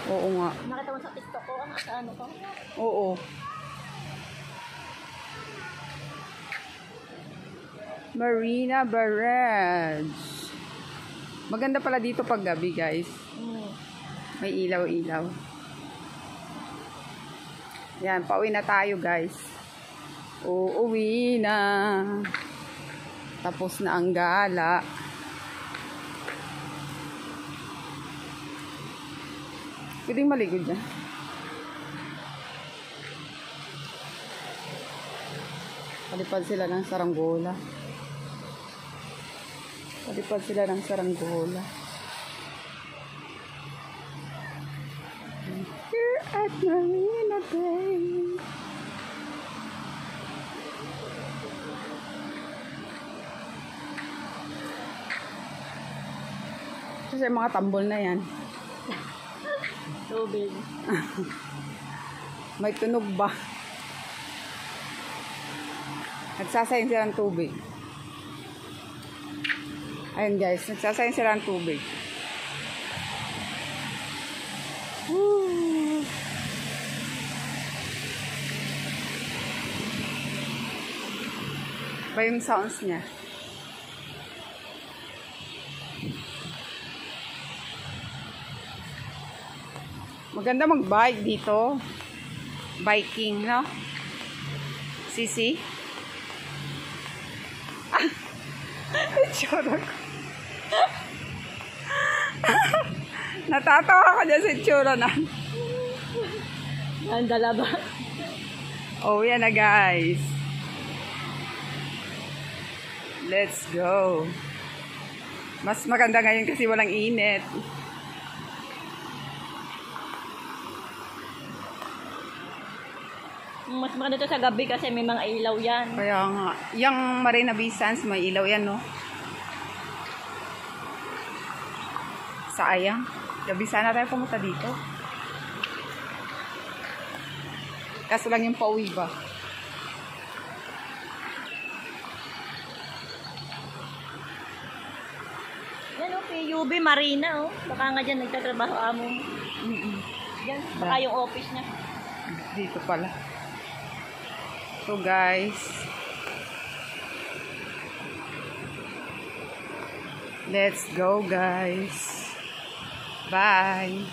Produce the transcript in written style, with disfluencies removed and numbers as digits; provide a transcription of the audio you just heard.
Oo nga. Nakita mo sa TikTok ko, sa ano ko? Oo. Marina Barrage. Maganda pala dito pag gabi, guys. May ilaw-ilaw. Yan, pauwi na tayo, guys. Uuwi na. Tapos na ang gala. Pwedeng maligo dyan. Palipad sila ng saranggola. Palipad sila ng saranggola. Here at Marina Bay. Kasi mga tambol na yan. Tubig. May tunog ba? Nagsasayin sila ng tubig. Ayun guys, nagsasayin sila ng tubig. Woo! Ba yung sounds niya? Maganda mag-bike dito. Biking, no? Sisi? Itsura ko. Natatawa ko dyan sa itsura na. Ang dala ba? Oh, yan na guys. Let's go. Mas maganda ngayon kasi walang init. Mas maganda to sa gabi kasi may mga ilaw yan. Kaya nga. Yung Marina Bay Sands, may ilaw yan, no? Sayang. Gabi sana tayo pumunta dito. Kaso lang yung pauwi ba? Yan o, PUB Marina o. Baka nga dyan nagtatrabaho amo. Yan, baka yung office niya. Dito pala. So guys, let's go guys. Bye.